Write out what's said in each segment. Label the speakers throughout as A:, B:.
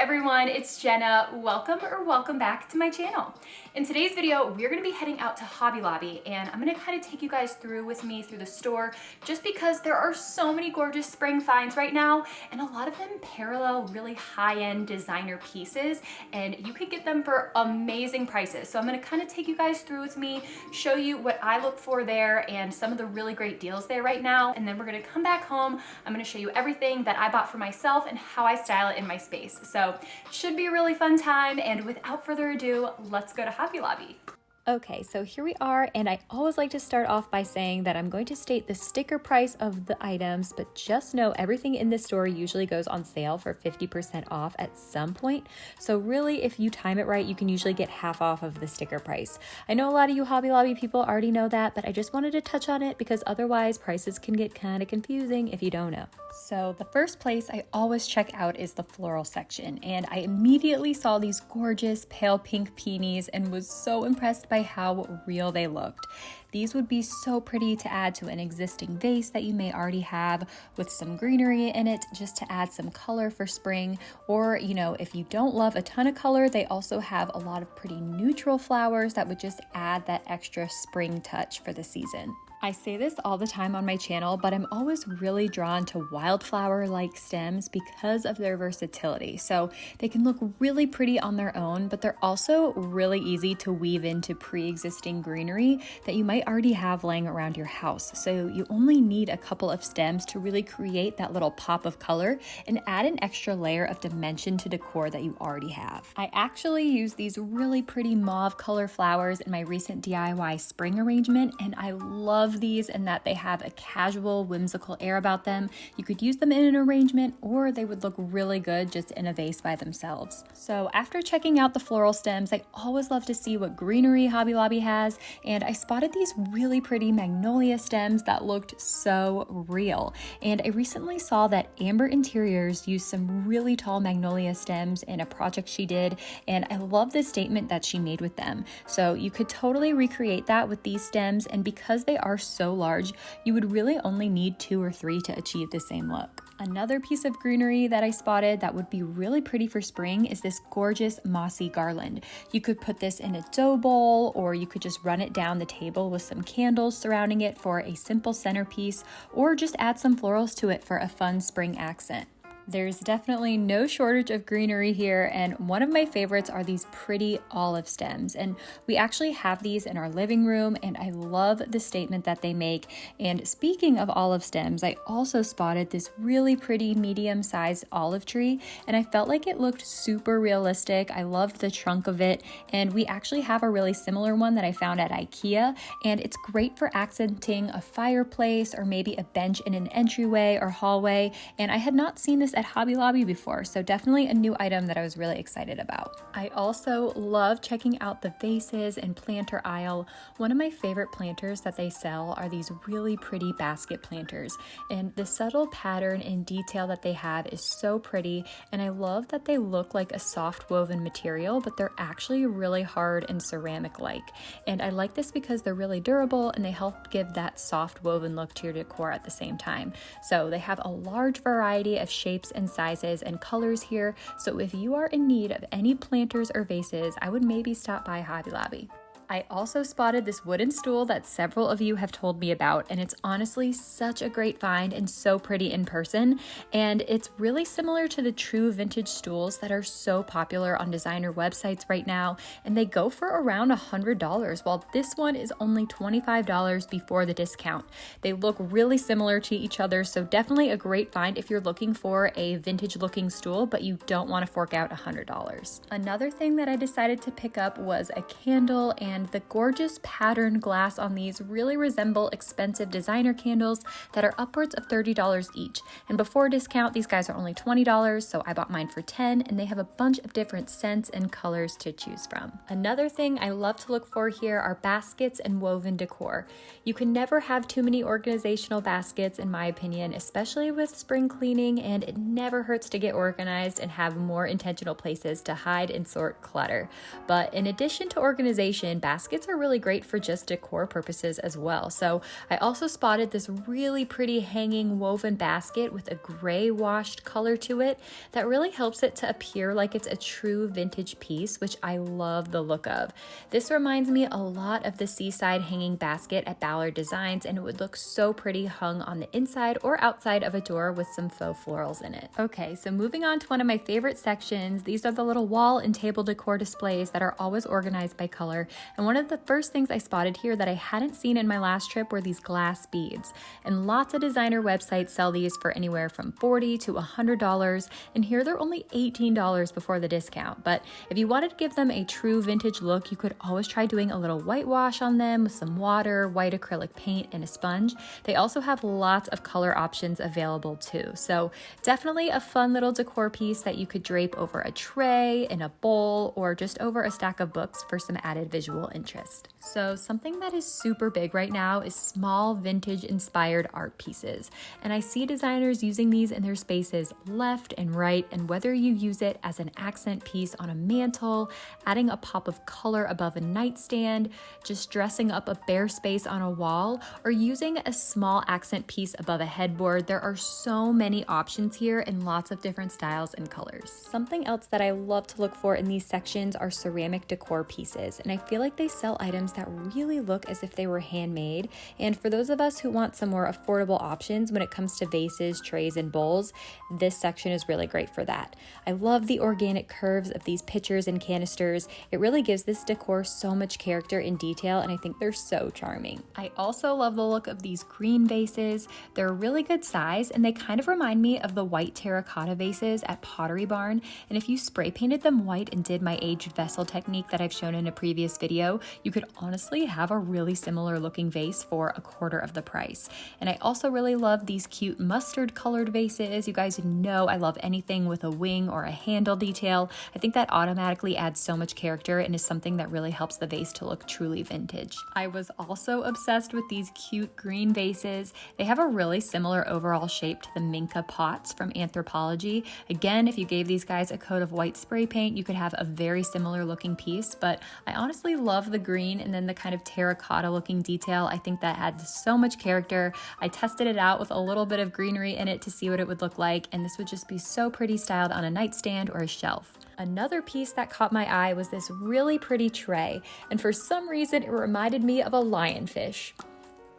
A: everyone, it's Jenna. Welcome back to my channel. In today's video, we're gonna be heading out to Hobby Lobby and I'm gonna kind of take you guys through with me through the store just because there are so many gorgeous spring finds right now and a lot of them parallel really high-end designer pieces and you can get them for amazing prices. So I'm gonna kind of take you guys through with me, show you what I look for there and some of the really great deals there right now. And then we're gonna come back home. I'm gonna show you everything that I bought for myself and how I style it in my space. So should be a really fun time. And without further ado, let's go to Hobby Lobby.
B: Okay, so here we are, and I always like to start off by saying that I'm going to state the sticker price of the items, but just know everything in this store usually goes on sale for 50% off at some point. So really, if you time it right, you can usually get half off of the sticker price. I know a lot of you Hobby Lobby people already know that, but I just wanted to touch on it because otherwise prices can get kind of confusing if you don't know. So the first place I always check out is the floral section, and I immediately saw these gorgeous pale pink peonies and was so impressed by how real they looked. These would be so pretty to add to an existing vase that you may already have with some greenery in it, just to add some color for spring. Or, you know, if you don't love a ton of color, they also have a lot of pretty neutral flowers that would just add that extra spring touch for the season. I say this all the time on my channel, but I'm always really drawn to wildflower-like stems because of their versatility. So they can look really pretty on their own, but they're also really easy to weave into pre-existing greenery that you might already have laying around your house. So you only need a couple of stems to really create that little pop of color and add an extra layer of dimension to decor that you already have. I actually use these really pretty mauve color flowers in my recent DIY spring arrangement, and I love these in that they have a casual, whimsical air about them. You could use them in an arrangement or they would look really good just in a vase by themselves. So after checking out the floral stems, I always love to see what greenery Hobby Lobby has, and I spotted these really pretty magnolia stems that looked so real. And I recently saw that Amber Interiors used some really tall magnolia stems in a project she did, and I love the statement that she made with them. So you could totally recreate that with these stems, and because they are so large, you would really only need 2 or 3 to achieve the same look. Another piece of greenery that I spotted that would be really pretty for spring is this gorgeous mossy garland. You could put this in a dough bowl, or you could just run it down the table with some candles surrounding it for a simple centerpiece, or just add some florals to it for a fun spring accent. There's definitely no shortage of greenery here, and one of my favorites are these pretty olive stems, and we actually have these in our living room, and I love the statement that they make. And speaking of olive stems, I also spotted this really pretty medium-sized olive tree, and I felt like it looked super realistic. I loved the trunk of it, and we actually have a really similar one that I found at IKEA, and it's great for accenting a fireplace or maybe a bench in an entryway or hallway, and I had not seen this at Hobby Lobby before, so definitely a new item that I was really excited about. I also love checking out the vases and planter aisle. One of my favorite planters that they sell are these really pretty basket planters, and the subtle pattern and detail that they have is so pretty, and I love that they look like a soft woven material, but they're actually really hard and ceramic-like. And I like this because they're really durable and they help give that soft woven look to your decor at the same time. So they have a large variety of shapes and sizes and colors here, so if you are in need of any planters or vases, I would maybe stop by Hobby Lobby. I also spotted this wooden stool that several of you have told me about, and it's honestly such a great find and so pretty in person, and it's really similar to the true vintage stools that are so popular on designer websites right now, and they go for around $100, while this one is only $25 before the discount. They look really similar to each other, so definitely a great find if you're looking for a vintage looking stool but you don't want to fork out $100. Another thing that I decided to pick up was a candle, and the gorgeous patterned glass on these really resemble expensive designer candles that are upwards of $30 each. And before discount, these guys are only $20, so I bought mine for $10, and they have a bunch of different scents and colors to choose from. Another thing I love to look for here are baskets and woven decor. You can never have too many organizational baskets, in my opinion, especially with spring cleaning, and it never hurts to get organized and have more intentional places to hide and sort clutter. But in addition to organization, baskets are really great for just decor purposes as well. So I also spotted this really pretty hanging woven basket with a gray washed color to it that really helps it to appear like it's a true vintage piece, which I love the look of. This reminds me a lot of the seaside hanging basket at Ballard Designs, and it would look so pretty hung on the inside or outside of a door with some faux florals in it. Okay, so moving on to one of my favorite sections. These are the little wall and table decor displays that are always organized by color. And one of the first things I spotted here that I hadn't seen in my last trip were these glass beads. And lots of designer websites sell these for anywhere from $40 to $100. And here they're only $18 before the discount. But if you wanted to give them a true vintage look, you could always try doing a little whitewash on them with some water, white acrylic paint, and a sponge. They also have lots of color options available too. So definitely a fun little decor piece that you could drape over a tray, in a bowl, or just over a stack of books for some added visual interest. So something that is super big right now is small vintage inspired art pieces. And I see designers using these in their spaces left and right, and whether you use it as an accent piece on a mantle, adding a pop of color above a nightstand, just dressing up a bare space on a wall, or using a small accent piece above a headboard, there are so many options here in lots of different styles and colors. Something else that I love to look for in these sections are ceramic decor pieces, and I feel like they sell items that really look as if they were handmade. And for those of us who want some more affordable options when it comes to vases, trays, and bowls, this section is really great for that. I love the organic curves of these pitchers and canisters. It really gives this decor so much character and detail, and I think they're so charming. I also love the look of these green vases. They're a really good size, and they kind of remind me of the white terracotta vases at Pottery Barn. And if you spray painted them white and did my aged vessel technique that I've shown in a previous video, you could honestly have a really similar looking vase for a quarter of the price. And I also really love these cute mustard colored vases. You guys know I love anything with a wing or a handle detail. I think that automatically adds so much character and is something that really helps the vase to look truly vintage. I was also obsessed with these cute green vases. They have a really similar overall shape to the Minka pots from Anthropologie. Again, if you gave these guys a coat of white spray paint, you could have a very similar looking piece, but I honestly love the green and then the kind of terracotta looking detail. I think that adds so much character. I tested it out with a little bit of greenery in it to see what it would look like, and this would just be so pretty styled on a nightstand or a shelf. Another piece that caught my eye was this really pretty tray, and for some reason it reminded me of a lionfish.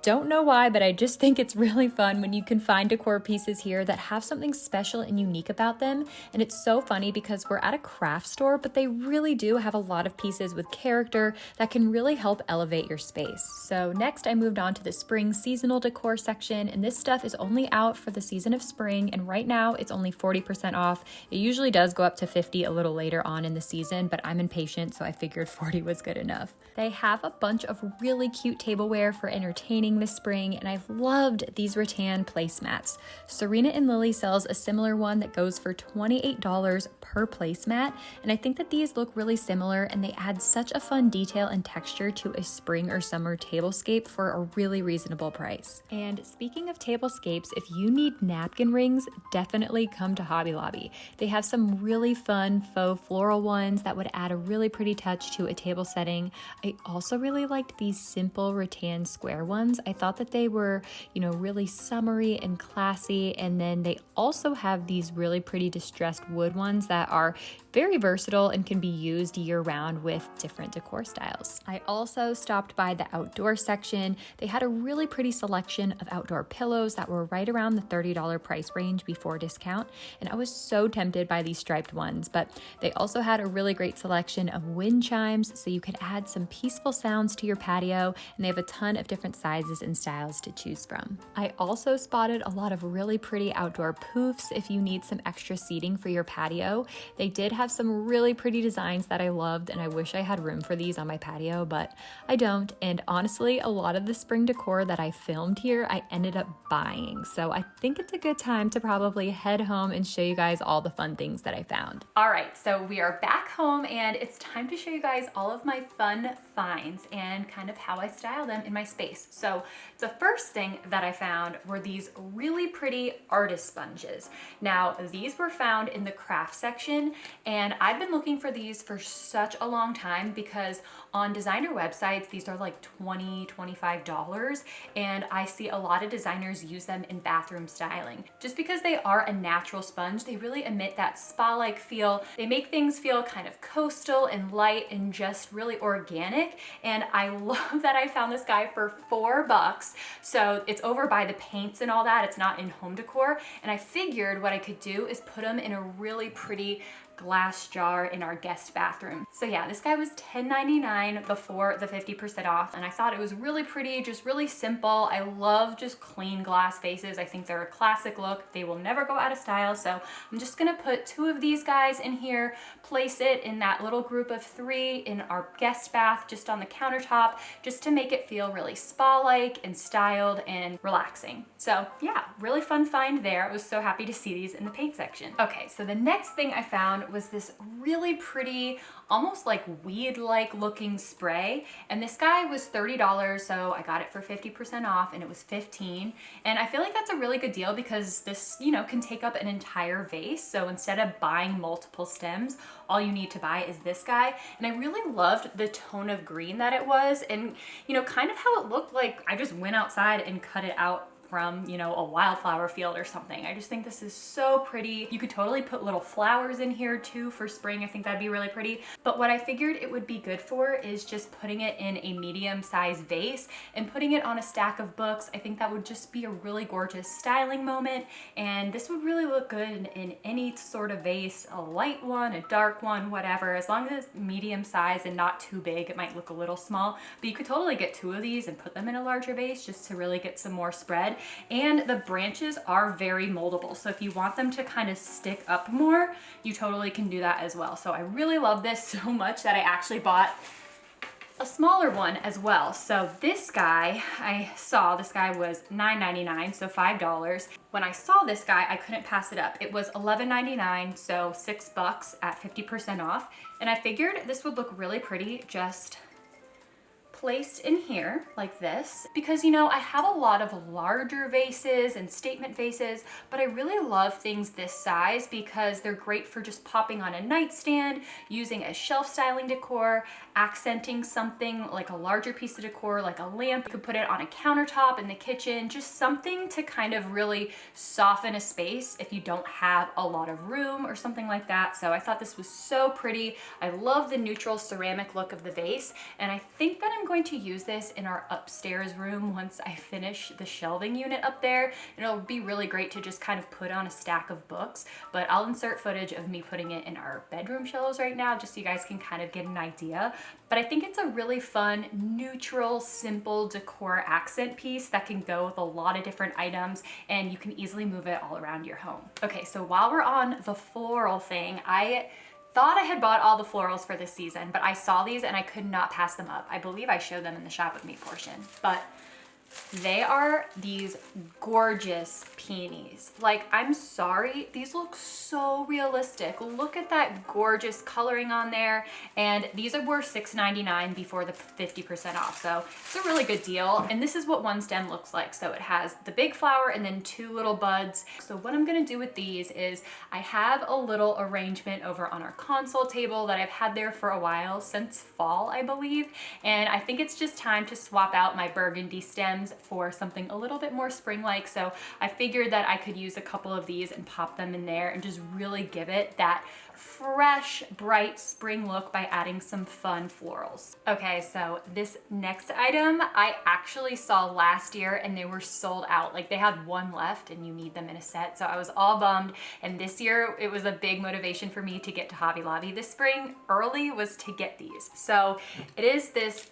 B: Don't know why, but I just think it's really fun when you can find decor pieces here that have something special and unique about them. And it's so funny because we're at a craft store, but they really do have a lot of pieces with character that can really help elevate your space. So next I moved on to the spring seasonal decor section, and this stuff is only out for the season of spring, and right now it's only 40% off. It usually does go up to 50 a little later on in the season, but I'm impatient, so I figured 40 was good enough. They have a bunch of really cute tableware for entertaining this spring, and I've loved these rattan placemats. Serena and Lily sells a similar one that goes for $28 per placemat, and I think that these look really similar and they add such a fun detail and texture to a spring or summer tablescape for a really reasonable price. And speaking of tablescapes, if you need napkin rings, definitely come to Hobby Lobby. They have some really fun faux floral ones that would add a really pretty touch to a table setting. I also really liked these simple rattan square ones. I thought that they were, really summery and classy. And then they also have these really pretty distressed wood ones that are very versatile and can be used year round with different decor styles. I also stopped by the outdoor section. They had a really pretty selection of outdoor pillows that were right around the $30 price range before discount. And I was so tempted by these striped ones, but they also had a really great selection of wind chimes so you could add some peaceful sounds to your patio, and they have a ton of different sizes and styles to choose from. I also spotted a lot of really pretty outdoor poofs if you need some extra seating for your patio. They did have some really pretty designs that I loved, and I wish I had room for these on my patio, but I don't. And honestly, a lot of the spring decor that I filmed here, I ended up buying. So I think it's a good time to probably head home and show you guys all the fun things that I found.
A: All right, so we are back home and it's time to show you guys all of my fun finds and kind of how I style them in my space. So So the first thing that I found were these really pretty artist sponges. Now, these were found in the craft section, and I've been looking for these for such a long time because on designer websites, these are like $20, $25, and I see a lot of designers use them in bathroom styling. Just because they are a natural sponge, they really emit that spa-like feel. They make things feel kind of coastal and light and just really organic, and I love that I found this guy for $4. So it's over by the paints and all that. It's not in home decor, and I figured what I could do is put them in a really pretty glass jar in our guest bathroom. So yeah, this guy was $10.99 before the 50% off, and I thought it was really pretty, just really simple. I love just clean glass vases. I think they're a classic look. They will never go out of style. So I'm just gonna put 2 of these guys in here, place it in that little group of 3 in our guest bath, just on the countertop, just to make it feel really spa-like and styled and relaxing. So yeah, really fun find there. I was so happy to see these in the paint section. Okay, so the next thing I found was this really pretty, almost like weed-like looking spray. And this guy was $30, so I got it for 50% off, and it was $15. And I feel like that's a really good deal because this, you know, can take up an entire vase. So instead of buying multiple stems, all you need to buy is this guy. And I really loved the tone of green that it was, and, you know, kind of how it looked like I just went outside and cut it out from, you know, a wildflower field or something. I just think this is so pretty. You could totally put little flowers in here too for spring. I think that'd be really pretty. But what I figured it would be good for is just putting it in a medium-sized vase and putting it on a stack of books. I think that would just be a really gorgeous styling moment, and this would really look good in any sort of vase, a light one, a dark one, whatever. As long as it's medium size and not too big, it might look a little small, but you could totally get 2 of these and put them in a larger vase just to really get some more spread. And the branches are very moldable, so if you want them to kind of stick up more, you totally can do that as well. So I really love this so much that I actually bought a smaller one as well. So this guy, I saw this guy was $9.99, so $5. When I saw this guy, I couldn't pass it up. It was $11.99, so $6 at 50% off. And I figured this would look really pretty just placed in here like this, because, you know, I have a lot of larger vases and statement vases, but I really love things this size because they're great for just popping on a nightstand, using as shelf styling decor, accenting something like a larger piece of decor like a lamp. You could put it on a countertop in the kitchen, just something to kind of really soften a space if you don't have a lot of room or something like that. So I thought this was so pretty. I love the neutral ceramic look of the vase, and I think that I'm going to use this in our upstairs room once I finish the shelving unit up there. And it'll be really great to just kind of put on a stack of books, but I'll insert footage of me putting it in our bedroom shelves right now just so you guys can kind of get an idea. But I think it's a really fun, neutral, simple decor accent piece that can go with a lot of different items, and you can easily move it all around your home. Okay, so while we're on the floral thing, I thought I had bought all the florals for this season, but I saw these and I could not pass them up. I believe I showed them in the shop with me portion, but they are these gorgeous peonies. Like, I'm sorry, these look so realistic. Look at that gorgeous coloring on there. And these were $6.99 before the 50% off. So it's a really good deal. And this is what one stem looks like. So it has the big flower and then 2 little buds. So what I'm gonna do with these is I have a little arrangement over on our console table that I've had there for a while, since fall, I believe. And I think it's just time to swap out my burgundy stems for something a little bit more spring-like. So I figured that I could use a couple of these and pop them in there and just really give it that fresh, bright spring look by adding some fun florals. Okay, so this next item I actually saw last year and they were sold out. Like, they had 1 left and you need them in a set. So I was all bummed. And this year it was a big motivation for me to get to Hobby Lobby this spring early, was to get these. So it is this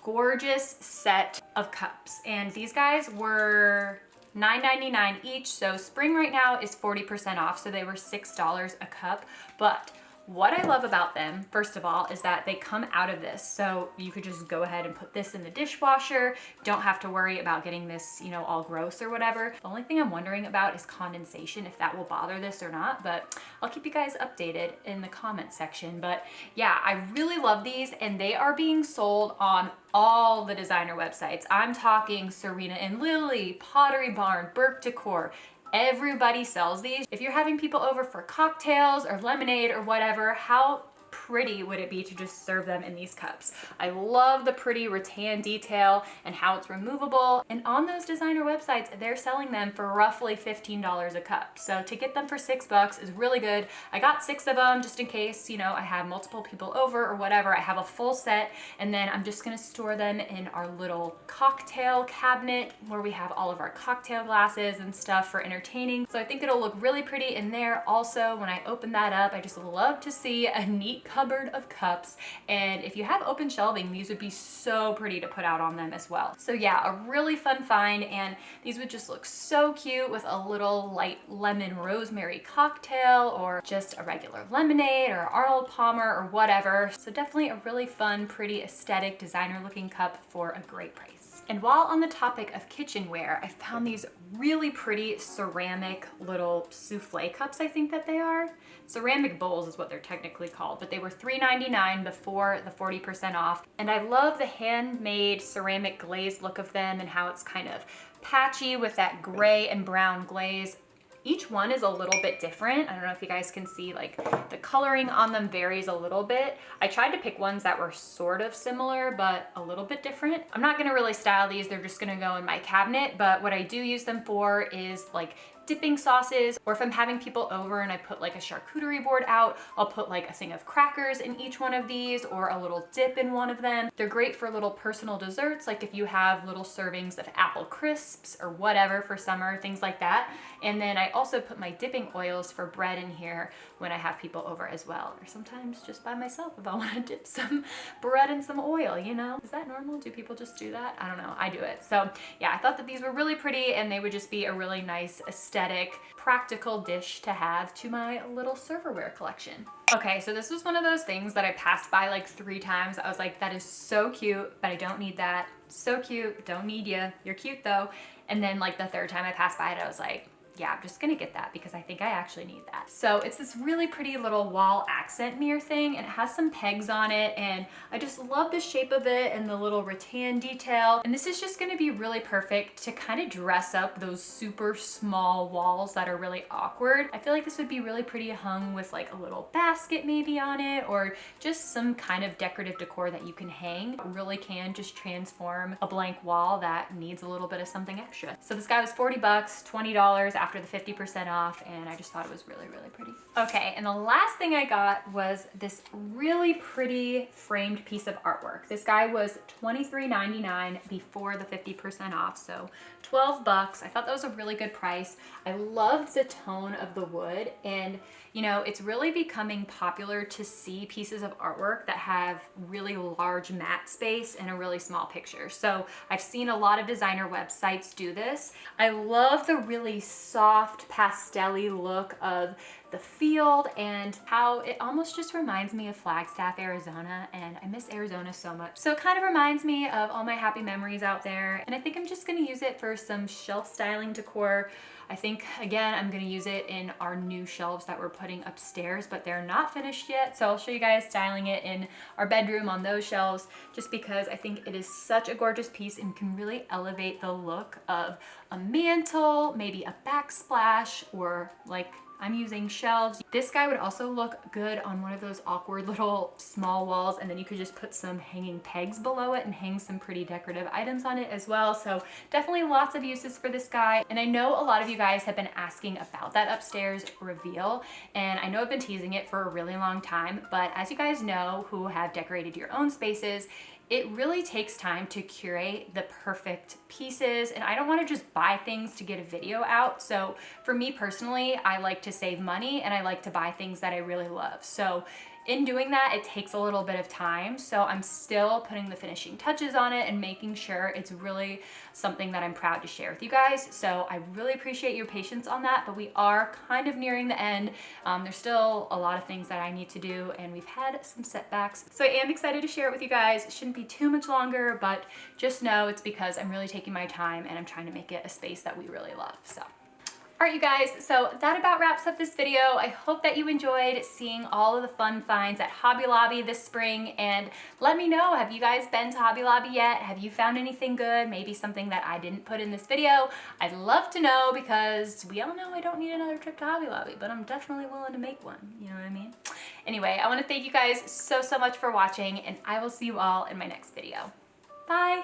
A: gorgeous set of cups, and these guys were $9.99 each. So spring right now is 40% off, so they were $6 a cup. But What I love about them, first of all, is that they come out of this. So you could just go ahead and put this in the dishwasher. Don't have to worry about getting this, you know, all gross or whatever. The only thing I'm wondering about is condensation, if that will bother this or not, but I'll keep you guys updated in the comment section. But yeah, I really love these, and they are being sold on all the designer websites. I'm talking Serena and Lily, Pottery Barn, Decor. Everybody sells these. If you're having people over for cocktails or lemonade or whatever, how pretty would it be to just serve them in these cups? I love the pretty rattan detail and how it's removable. And on those designer websites, they're selling them for roughly $15 a cup. So to get them for $6 is really good. I got 6 of them just in case, you know, I have multiple people over or whatever. I have a full set, and then I'm just gonna store them in our little cocktail cabinet where we have all of our cocktail glasses and stuff for entertaining. So I think it'll look really pretty in there. Also, when I open that up, I just love to see a neat cupboard of cups, and if you have open shelving, these would be so pretty to put out on them as well. So yeah, a really fun find, and these would just look so cute with a little light lemon rosemary cocktail or just a regular lemonade or Arnold Palmer or whatever. So definitely a really fun, pretty aesthetic designer looking cup for a great price. And while on the topic of kitchenware, I found these really pretty ceramic little souffle cups, I think that they are. Ceramic bowls is what they're technically called, but they were $3.99 before the 40% off. And I love the handmade ceramic glaze look of them and how it's kind of patchy with that gray and brown glaze. Each one is a little bit different. I don't know if you guys can see, like, the coloring on them varies a little bit. I tried to pick ones that were sort of similar, but a little bit different. I'm not gonna really style these. They're just gonna go in my cabinet, but what I do use them for is like dipping sauces, or if I'm having people over and I put like a charcuterie board out, I'll put like a thing of crackers in each one of these or a little dip in one of them. They're great for little personal desserts, like if you have little servings of apple crisps or whatever for summer, things like that. And then I also put my dipping oils for bread in here when I have people over as well, or sometimes just by myself if I want to dip some bread in some oil, you know? Is that normal? Do people just do that? I don't know. I do it. So yeah, I thought that these were really pretty, and they would just be a really nice aesthetic, practical dish to have to my little serverware collection. Okay, so this was one of those things that I passed by like 3 times. I was like, that is so cute, but I don't need that. So cute, don't need you. You're cute though. And then like the 3rd time I passed by it, I was like, yeah, I'm just gonna get that because I think I actually need that. So it's this really pretty little wall accent mirror thing, and it has some pegs on it, and I just love the shape of it and the little rattan detail. And this is just gonna be really perfect to kind of dress up those super small walls that are really awkward. I feel like this would be really pretty hung with like a little basket maybe on it, or just some kind of decorative decor that you can hang. It really can just transform a blank wall that needs a little bit of something extra. So this guy was 40 bucks, $20 after the 50% off, and I just thought it was really, really pretty. Okay, and the last thing I got was this really pretty framed piece of artwork. This guy was $23.99 before the 50% off, so 12 bucks. I thought that was a really good price. I loved the tone of the wood, and you know, it's really becoming popular to see pieces of artwork that have really large matte space and a really small picture. So I've seen a lot of designer websites do this. I love the really soft pastel-y look of the field and how it almost just reminds me of Flagstaff, Arizona, and I miss Arizona so much. So it kind of reminds me of all my happy memories out there, and I think I'm just gonna use it for some shelf styling decor. I think, again, I'm gonna use it in our new shelves that we're putting upstairs, but they're not finished yet. So I'll show you guys styling it in our bedroom on those shelves, just because I think it is such a gorgeous piece and can really elevate the look of a mantle, maybe a backsplash, or like I'm using shelves. This guy would also look good on one of those awkward little small walls, and then you could just put some hanging pegs below it and hang some pretty decorative items on it as well. So definitely lots of uses for this guy. And I know a lot of you guys have been asking about that upstairs reveal, and I know I've been teasing it for a really long time, but as you guys know who have decorated your own spaces, it really takes time to curate the perfect pieces, and I don't want to just buy things to get a video out. So for me personally, I like to save money and I like to buy things that I really love. So in doing that, it takes a little bit of time. So I'm still putting the finishing touches on it and making sure it's really something that I'm proud to share with you guys. So I really appreciate your patience on that, but we are kind of nearing the end. There's still a lot of things that I need to do, and we've had some setbacks. So I am excited to share it with you guys. It shouldn't be too much longer, but just know it's because I'm really taking my time and I'm trying to make it a space that we really love. So. All right, you guys, so that about wraps up this video. I hope that you enjoyed seeing all of the fun finds at Hobby Lobby this spring, and let me know, have you guys been to Hobby Lobby yet? Have you found anything good? Maybe something that I didn't put in this video? I'd love to know, because we all know I don't need another trip to Hobby Lobby, but I'm definitely willing to make one, you know what I mean? Anyway, I want to thank you guys so much for watching, and I will see you all in my next video. Bye!